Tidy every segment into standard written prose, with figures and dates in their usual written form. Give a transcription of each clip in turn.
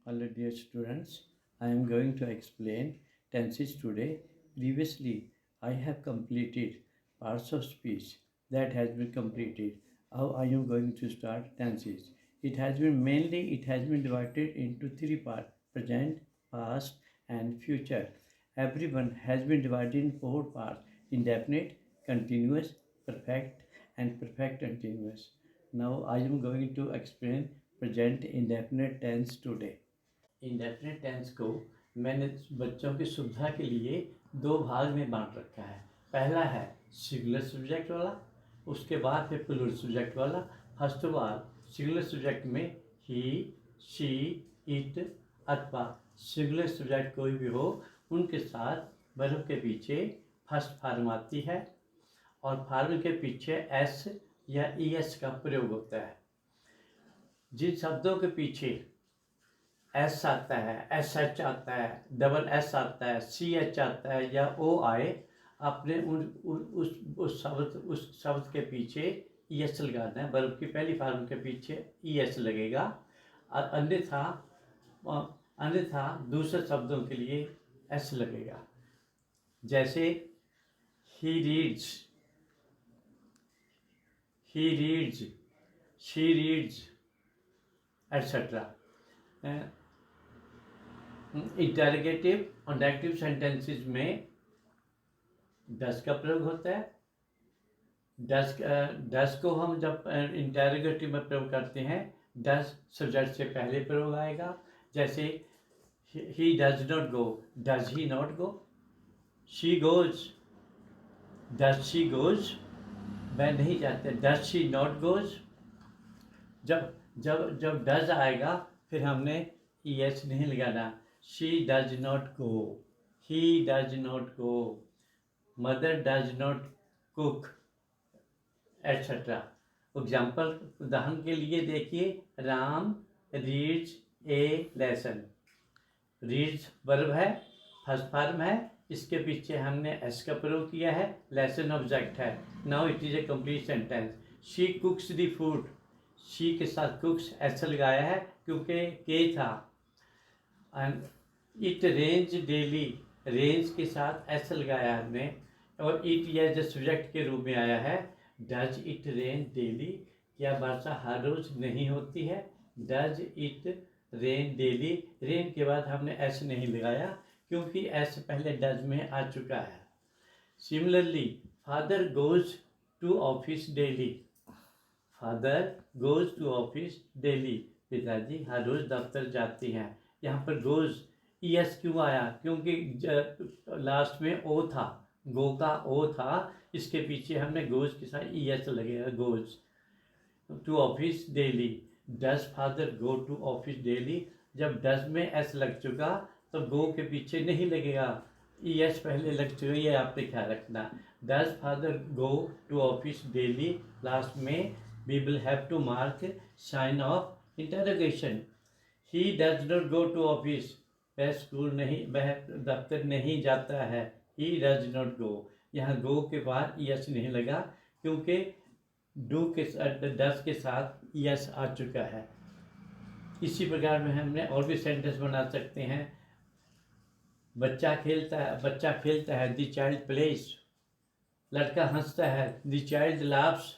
Hello dear students, I am going to explain tenses today. Previously, I have completed parts of speech that has been completed. Now I am going to start tenses. It has been divided into three parts: present, past, and future. Everyone has been divided in four parts: indefinite, continuous, perfect, and perfect continuous. Now I am going to explain present indefinite tense today. Indefinite tense को मैंने बच्चों की सुविधा के लिए दो भाग में बांट रखा है। पहला है सिंगुलर सब्जेक्ट वाला, उसके बाद फिर प्लूरल सब्जेक्ट वाला। First of all singular subject में ही, शी, इट अथवा सिंगुलर सब्जेक्ट कोई भी हो, उनके साथ वर्ब के पीछे फर्स्ट फॉर्म आती है और फॉर्म के पीछे एस या ई एस का प्रयोग होता है। जिन शब्दों के पीछे एस आता है, एस एच आता है, डबल एस आता है, सी एच आता है या ओ आए, आपने उस शब्द के पीछे ई एस लगाना है। वर्ब की पहली फॉर्म के पीछे ई एस लगेगा और अन्यथा दूसरे शब्दों के लिए एस लगेगा। जैसे he reads, she reads etcetera. Interrogative और नेगेटिव सेंटेंसेस में डज का प्रयोग होता है। डज को हम जब इंटरोगेटिव में प्रयोग करते हैं, डज सब्जेक्ट से पहले प्रयोग आएगा। जैसे ही does not go, does he not go. She goes, does she goes, वह नहीं जाते, डज शी नॉट गोज। जब जब जब डज आएगा फिर हमने ई एस नहीं लगाना। She does not go, he does not go, mother does not cook etcetera. Example उदाहरण के लिए देखिए, राम रीड्स ए लेसन। रीड्स वर्ब है, फर्स्ट फॉर्म है, इसके पीछे हमने एस का प्रयोग किया है, लेसन ऑब्जेक्ट है। Now it is a complete sentence. She कुक्स the food, she के साथ कुक्स एस लगाया है क्योंकि के था। And it range daily, range के साथ एस लगाया हमने और इट यह जो सब्जेक्ट के रूप में आया है। डज इट रेन डेली, क्या वर्षा हर रोज नहीं होती है। Does it rain daily, rain के बाद हमने एस नहीं लगाया क्योंकि एस पहले डज में आ चुका है। Similarly father goes to office daily, father goes to office daily, पिताजी हर रोज दफ्तर जाती हैं। यहाँ पर गोज ई एस क्यों आया, क्योंकि लास्ट में ओ था, गो का ओ था, इसके पीछे हमने गोज के साथ ई एस लगेगा, goes to office daily. Does father go to office daily, जब डज में एस लग चुका तो गो के पीछे नहीं लगेगा, ई एस पहले लग चुका, ये आपने ख्याल रखना। Does father go to office daily, last में we will have to mark sign of interrogation. He does not go to office, वह स्कूल नहीं, वह दफ्तर नहीं जाता है। ही डज नॉट गो, यहाँ गो के बाद ई एस नहीं लगा क्योंकि डू के डज के साथ ई एस आ चुका है। इसी प्रकार में हमने और भी सेंटेंस बना सकते हैं। बच्चा खेलता है, द चाइल्ड प्लेस। लड़का हंसता है, द चाइल्ड लाफ्स।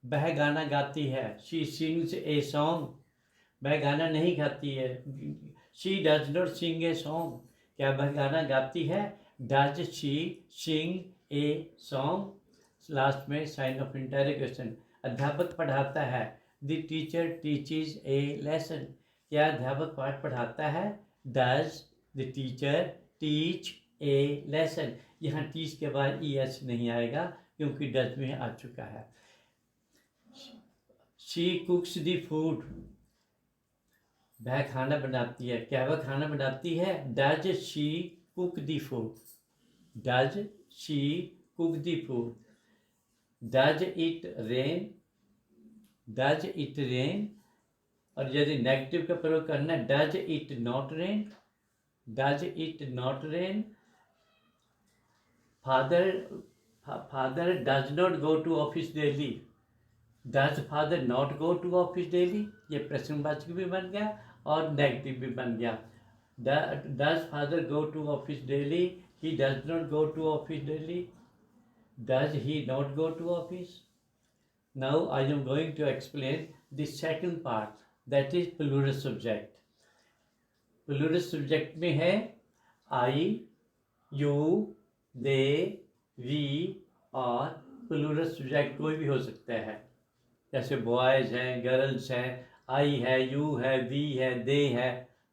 वह गाना गाती है, शी सिंग्स ए सॉन्ग, वह गाना नहीं गाती है। She does not sing a song, क्या वह गाना गाती है। Does she sing a song, last में साइन ऑफ इंटरोगेशन। अध्यापक पढ़ाता है, the teacher teaches a lesson, क्या अध्यापक पाठ पढ़ाता है। Does the teacher teach a lesson, यहाँ टीच के बाद ई एस नहीं आएगा क्योंकि डज में आ चुका है। शी कुक्स द फूड, वह खाना बनाती है, क्या वह खाना बनाती है। Does she cook the food, does she cook the food. Does it rain, does it rain, और यदि नेगेटिव का प्रयोग करना है, does it not rain, does it not rain. Father does not go to office daily, does father not go to office daily, ये प्रश्नवाचक भी बन गया और नेगेटिव भी बन गया। Does father go to office daily, he does not go to office daily, does he not go to office. Now I am going to explain the second part, that is plural subject. Plural subject में है I, you, they, we, और plural subject कोई भी हो सकता है, जैसे boys हैं, गर्ल्स हैं, आई है, यू है, वी है, दे है,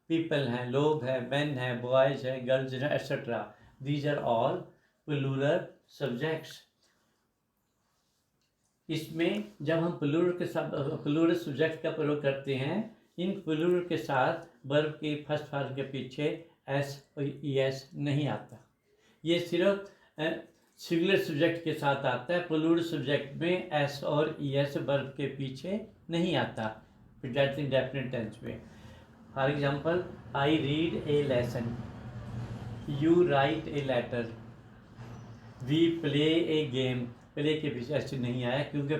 पीपल हैं, लोग हैं, मेन हैं, बॉयज़ हैं, गर्ल्स हैं, etcetera. These are all plural subjects. इसमें जब हम प्लूरल के साथ प्लूरल सब्जेक्ट का प्रयोग करते हैं, इन प्लूरल के साथ वर्ब के फर्स्ट फॉर्म के पीछे एस और ई एस नहीं आता। ये सिर्फ सिंगुलर सब्जेक्ट के साथ आता है। प्लूरल सब्जेक्ट में एस और ई एस वर्ब के पीछे नहीं आता प्रेजेंट इंडेफिनिट टेंस में। For example, I read a lesson, you write a letter, we play a game. Play के पीछे ऐसे नहीं आया क्योंकि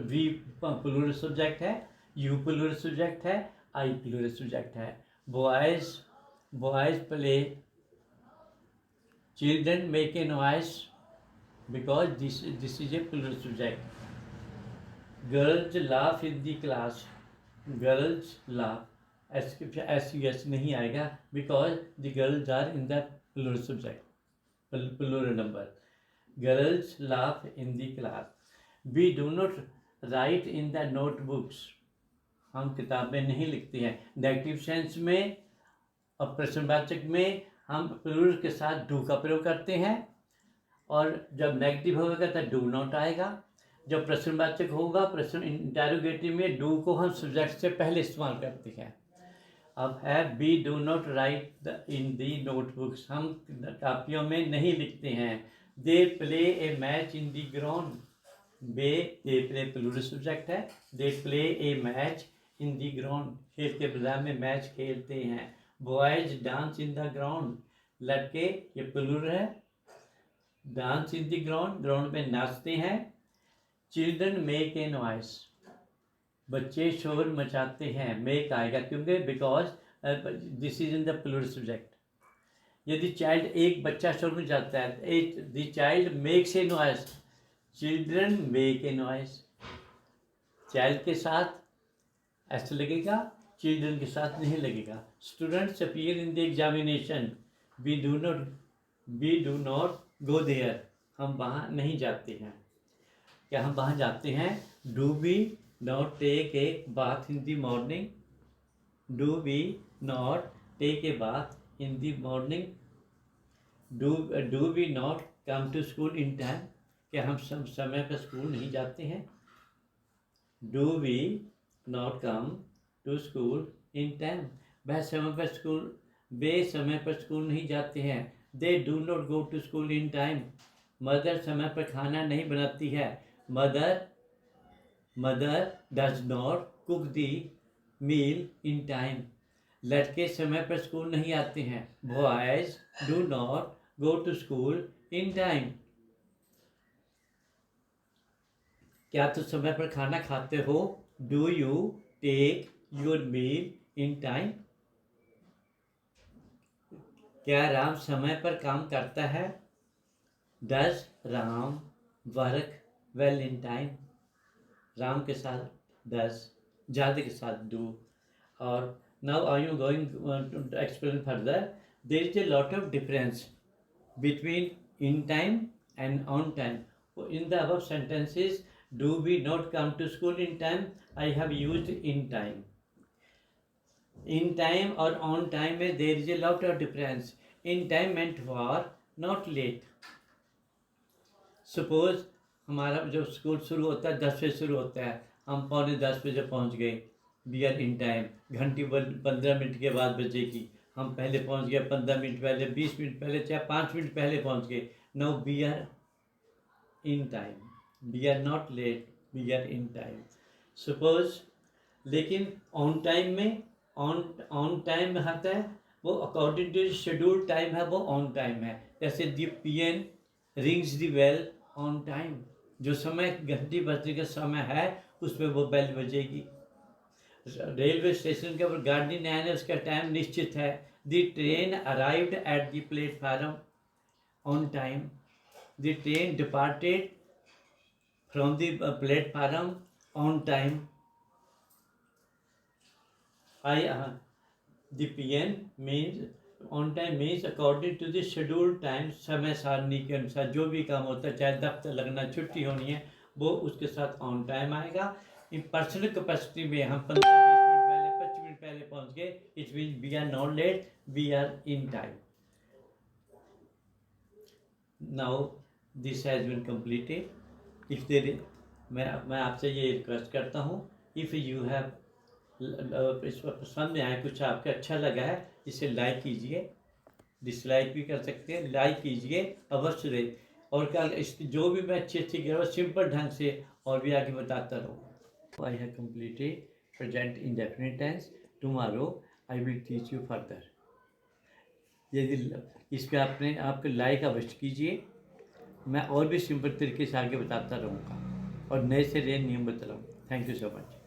वी प्लूरल सब्जेक्ट है, यू प्लूरल सब्जेक्ट है, आई प्लूरल सब्जेक्ट है। Boys play, children make a noise, because this is a plural subject. Girls laugh in the class, girls laugh, S नहीं आएगा because the girls are in the plural subject, plural number. Girls laugh in the class. We do not write in the notebooks. हम किताबें नहीं लिखते हैं। Negative sense में और प्रश्नवाचक में हम प्लूरल के साथ डू का प्रयोग करते हैं, और जब नेगेटिव होगा तो डू नॉट आएगा। जब प्रश्नवाचक होगा, प्रश्न इंटेरोगेटिव में डू को हम सब्जेक्ट से पहले इस्तेमाल करते हैं। अब है we do not write in the notebooks, हम कापियों में नहीं लिखते हैं। They play a match in the ground, they play plural subject है, they play a match in the ground, खेल के मैदान में मैच खेलते हैं। Boys dance in the ground, लड़के ये प्लूरल है, dance in the ground, ground में नाचते हैं। चिल्ड्रन मेक ए नॉइस, बच्चे शोर मचाते हैं। मेक आएगा क्योंकि because this is in the plural subject. यदि चाइल्ड, एक बच्चा शोर मचाता है, the child makes a noise, children make a noise. Child के साथ ऐसे लगेगा, चिल्ड्रन के साथ नहीं लगेगा। Students appear in the examination, we do not go there, हम वहाँ नहीं जाते हैं। क्या हम वहाँ जाते हैं? Do we not take a bath in the morning, do we not take a bath in the morning, do we not come to school in time, क्या हम समय पर स्कूल नहीं जाते हैं? do we not come to school in time, वे समय पर school नहीं जाते हैं। they do not go to school in time, mother समय पर खाना नहीं बनाती है। mother does not cook the meal in time, लड़के समय पर स्कूल नहीं आते हैं। Boys do not go to school in time, क्या तुम समय पर खाना खाते हो? Do you take your meal in time, क्या राम समय पर काम करता है? Does Ram work well in time, Ram के साथ डज, ज़्यादा के साथ डू। और now I am going to explain further. There is a lot of difference between in time and on time. In the above sentences, do we not come to school in time, I have used in time. In time और on time में there is a lot of difference. In time meant for not late. Suppose हमारा जो school शुरू होता है 10 बजे शुरू होता है, हम 9:45 बजे पहुँच गए, वी आर इन टाइम। घंटी 15 मिनट के बाद बजेगी, हम पहले पहुंच गए, 15 मिनट पहले, 20 मिनट पहले, चाहे 5 मिनट पहले पहुंच गए। Now we are in time, we are not late, we are in time. Suppose, लेकिन ऑन टाइम में ऑन टाइम में आता है वो अकॉर्डिंग टू शेड्यूल टाइम है, वो ऑन टाइम है। जैसे the peon rings the bell on time, जो समय घंटी बजने का समय है उसमें वो बेल बजेगी। रेलवे स्टेशन के ऊपर गाड़ी नहीं आने, उसका टाइम निश्चित है। The train arrived at the platform on time. The train departed from the platform on time. The PN means on time means according to the schedule time, समय सारणी के अनुसार जो भी काम होता है, चाहे दफ्तर लगना, छुट्टी होनी है, वो उसके साथ ऑन टाइम आएगा। इन पर्सनल कैपेसिटी में हम 15-20 मिनट पहले, 25 मिनट पहले पहुंच गए, it mean we are not late, we are in time. Now this has been completed. If there, मैं आपसे ये रिक्वेस्ट करता हूँ, इफ़ यू हैव इस पर पसंद में आए, कुछ आपको अच्छा लगा है, इसे लाइक कीजिए, डिसलाइक भी कर सकते हैं, लाइक कीजिए अवश्य दे। और कल इसकी जो भी मैं अच्छी कह रहा हूँ सिंपल ढंग से और भी आगे बताता रहूँ। I have completed present indefinite tense. Tomorrow I will teach you further. यदि इस पर आपके लाइक अवश्य कीजिए, मैं और भी सिंपल तरीके से आगे बताता रहूँगा और नए से नए नियम बता रहा हूँ। Thank you so much.